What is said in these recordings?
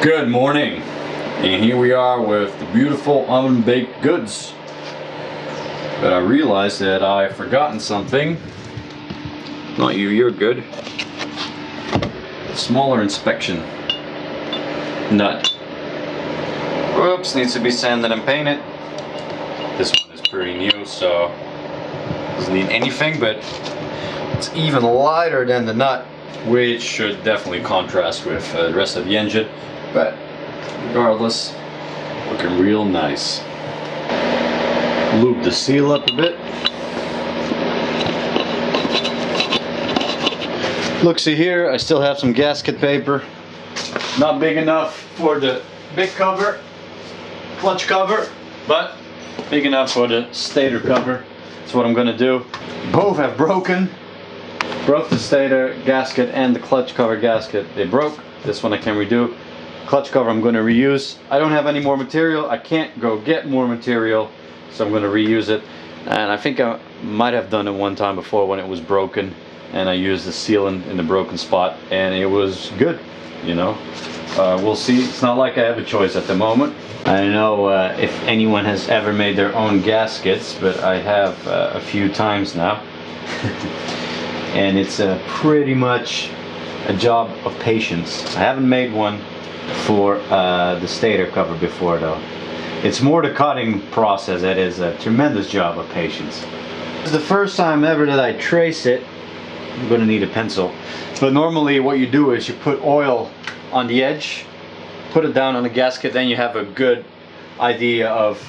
Good morning, and here we are with the beautiful oven baked goods. But I realized that I've forgotten something. Not you, you're good. Smaller inspection nut. Whoops, needs to be sanded and painted. This one is pretty new, so doesn't need anything, but it's even lighter than the nut, which should definitely contrast with the rest of the engine. But regardless, looking real nice. Lube the seal up a bit. Look, see here, I still have some gasket paper. Not big enough for the big cover, clutch cover, but big enough for the stator cover. That's what I'm gonna do. Both have broken. Broke the stator gasket and the clutch cover gasket. They broke. This one I can redo. Clutch cover I'm going to reuse. I don't have any more material. I can't go get more material, so I'm going to reuse it. And I think I might have done it one time before when it was broken, and I used the sealant in the broken spot, and it was good, you know. We'll see. It's not like I have a choice at the moment. I don't know if anyone has ever made their own gaskets, but I have a few times now. And it's pretty much a job of patience. I haven't made one for the stator cover before though. It's more the cutting process that is a tremendous job of patience. This is the first time ever that I trace it. I'm gonna need a pencil. But normally what you do is you put oil on the edge, put it down on the gasket, then you have a good idea of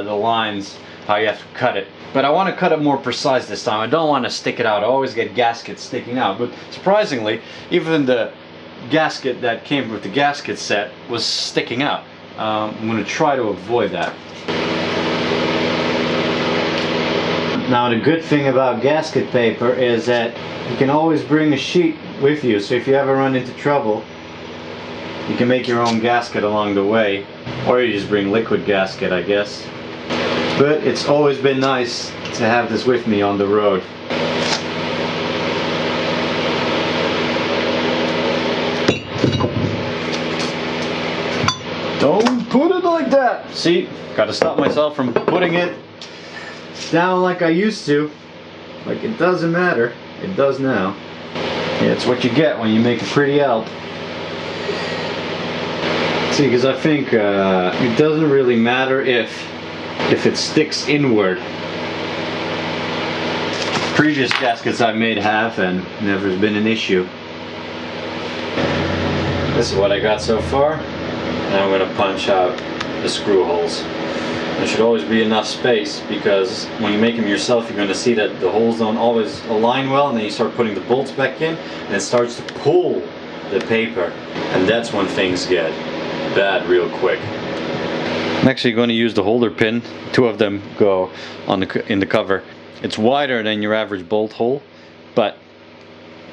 the lines, how you have to cut it. But I want to cut it more precise this time. I don't want to stick it out. I always get gaskets sticking out. But surprisingly, even the gasket that came with the gasket set was sticking out. I'm going to try to avoid that. Now the good thing about gasket paper is that you can always bring a sheet with you. So if you ever run into trouble, you can make your own gasket along the way. Or you just bring liquid gasket, I guess. But it's always been nice to have this with me on the road. Don't put it like that! See, gotta stop myself from putting it down like I used to. Like it doesn't matter. It does now. Yeah, it's what you get when you make a pretty Alp. See, because I think it doesn't really matter if it sticks inward. Previous gaskets I've made have, and never has been an issue. This is what I got so far. Now I'm going to punch out the screw holes. There should always be enough space, because when you make them yourself you're going to see that the holes don't always align well, and then you start putting the bolts back in and it starts to pull the paper, and that's when things get bad real quick. I'm actually going to use the holder pin. Two of them go on in the cover. It's wider than your average bolt hole, but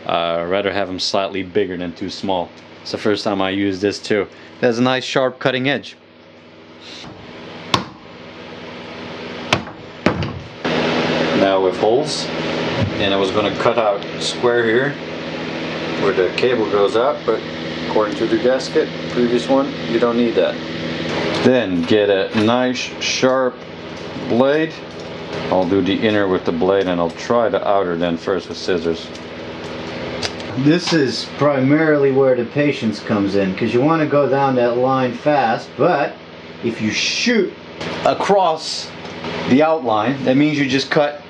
I'd rather have them slightly bigger than too small. It's the first time I use this too. It has a nice sharp cutting edge. Now with holes, and I was going to cut out a square here where the cable goes out, but according to the gasket, previous one, you don't need that. Then get a nice sharp blade. I'll do the inner with the blade, and I'll try the outer then first with scissors. This is primarily where the patience comes in, because you want to go down that line fast, but if you shoot across the outline, that means you just cut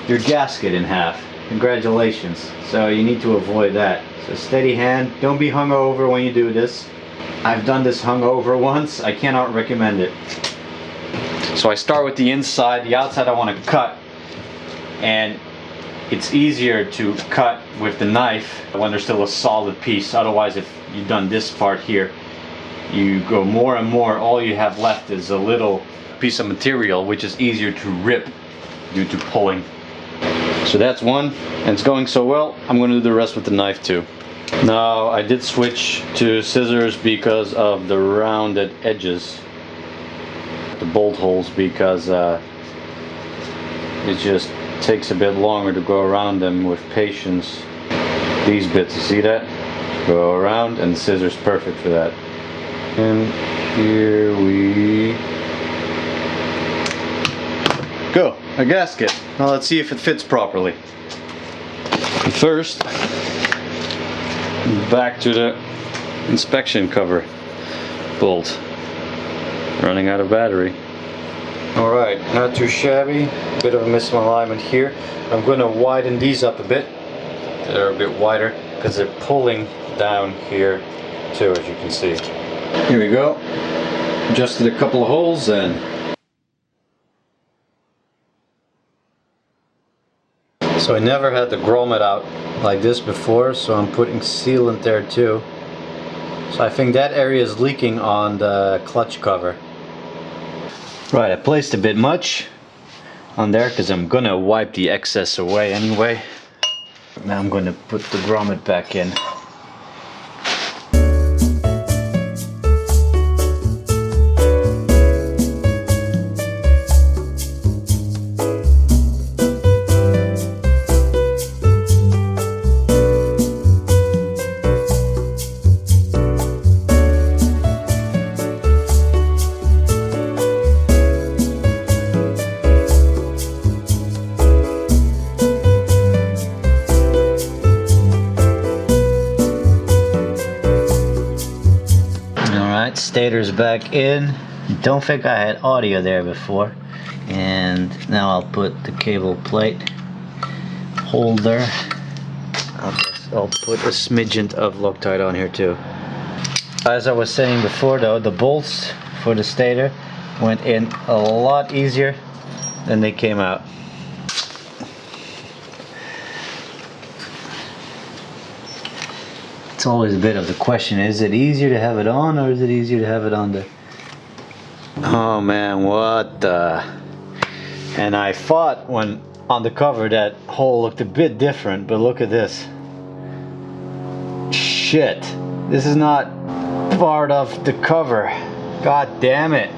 your gasket in half. Congratulations. So you need to avoid that. So steady hand. Don't be hungover when you do this. I've done this hungover once. I cannot recommend it. So I start with the inside. The outside I want to cut, and it's easier to cut with the knife when there's still a solid piece. Otherwise, if you've done this part here, you go more and more, all you have left is a little piece of material, which is easier to rip due to pulling. So that's one, and it's going so well, I'm going to do the rest with the knife too. Now I did switch to scissors because of the rounded edges, the bolt holes, because it just takes a bit longer to go around them with patience. These bits, you see that? Go around, and the scissor's perfect for that. And here we go, a gasket. Now let's see if it fits properly. First, back to the inspection cover bolt. Running out of battery. Alright, not too shabby. Bit of a misalignment here. I'm going to widen these up a bit. They're a bit wider because they're pulling down here too, as you can see. Here we go. Adjusted a couple of holes and so I never had the grommet out like this before, so I'm putting sealant there too. So I think that area is leaking on the clutch cover. Right, I placed a bit much on there because I'm gonna wipe the excess away anyway. Now I'm gonna put the grommet back in. Stator's back in. Don't think I had audio there before. And now I'll put the cable plate holder. I'll put a smidgen of Loctite on here too. As I was saying before though, the bolts for the stator went in a lot easier than they came out. It's always a bit of the question, is it easier to have it on or is it easier to have it on the... Oh man, what the... And I thought when on the cover that hole looked a bit different, but look at this. Shit, this is not part of the cover. God damn it.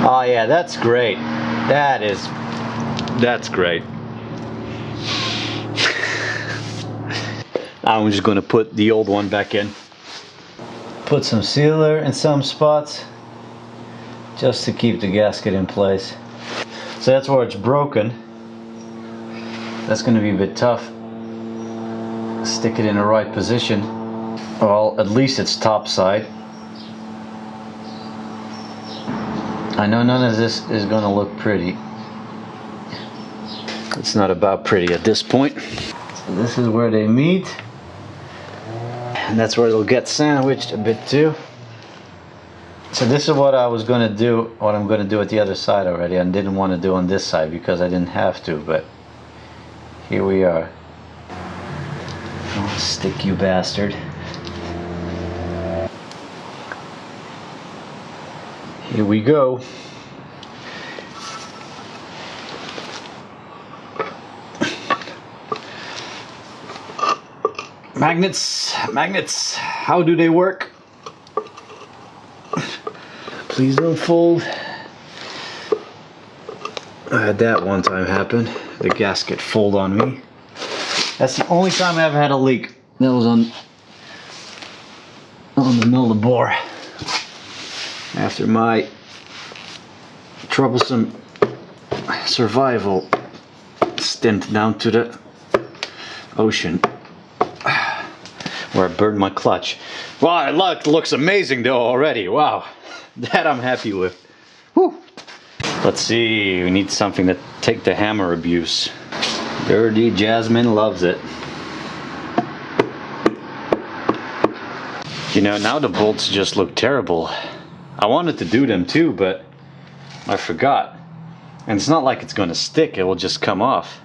Oh yeah, that's great. That's great. I'm just going to put the old one back in. Put some sealer in some spots just to keep the gasket in place. So that's where it's broken. That's going to be a bit tough. Stick it in the right position. Well, at least it's top side. I know none of this is going to look pretty. It's not about pretty at this point. So this is where they meet. And that's where it'll get sandwiched a bit too. So this is what I was going to do, what I'm going to do at the other side already. I didn't want to do on this side because I didn't have to, but here we are. Oh, stick you bastard. Here we go. Magnets, how do they work? Please don't fold. I had that one time happen. The gasket fold on me. That's the only time I ever had a leak. That was on the middle of the bore. After my troublesome survival stint down to the ocean, where I burned my clutch. Wow, it looks amazing though already. Wow, that I'm happy with. Whew. Let's see, we need something to take the hammer abuse. Dirty Jasmine loves it. You know, now the bolts just look terrible. I wanted to do them too, but I forgot. And it's not like it's going to stick, it will just come off.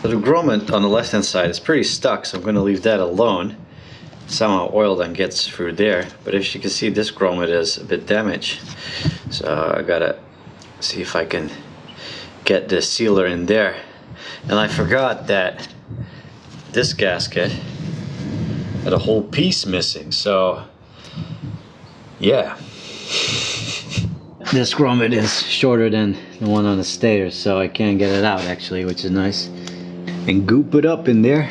The grommet on the left hand side is pretty stuck, so I'm going to leave that alone. somehow oil then gets through there. But as you can see, this grommet is a bit damaged, so I gotta see if I can get the sealer in there. And I forgot that this gasket had a whole piece missing, so yeah. This grommet is shorter than the one on the stator, so I can't get it out actually, which is nice. And goop it up in there.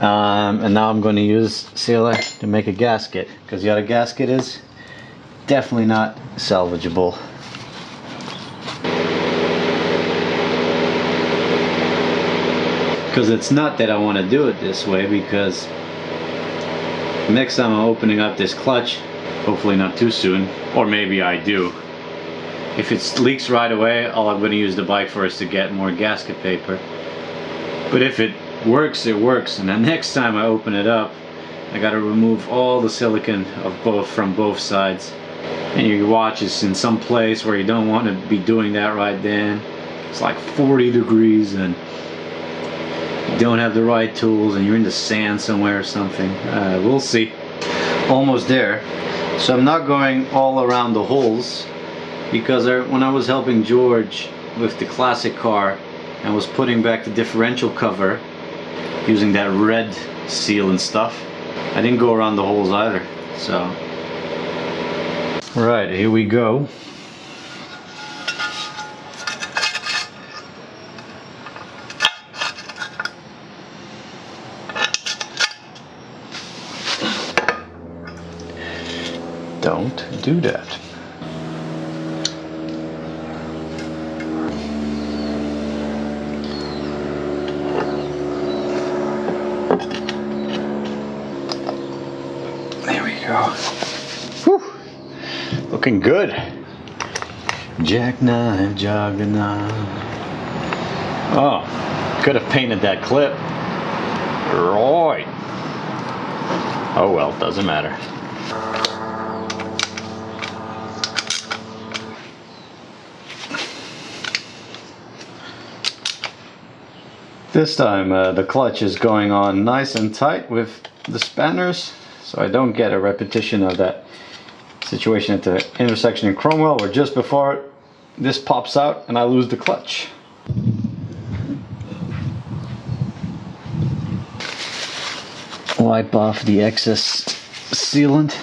And now I'm going to use sealer to make a gasket, because the other gasket is definitely not salvageable. Because it's not that I want to do it this way, because next time I'm opening up this clutch, hopefully not too soon, or maybe I do. If it leaks right away, all I'm going to use the bike for is to get more gasket paper. But if it works, it works, and the next time I open it up, I got to remove all the silicone from both sides. And your watch is in some place where you don't want to be doing that right then. It's like 40 degrees and you don't have the right tools and you're in the sand somewhere or something. We'll see. Almost there. So I'm not going all around the holes, because when I was helping George with the classic car and was putting back the differential cover using that red seal and stuff, I didn't go around the holes either. So right, here we go. Don't do that. There we go. Whew. Looking good. Jackknife, juggernaut. Oh, could have painted that clip. Right. Oh well, doesn't matter. This time the clutch is going on nice and tight with the spanners, so I don't get a repetition of that situation at the intersection in Cromwell where just before this pops out and I lose the clutch. Wipe off the excess sealant.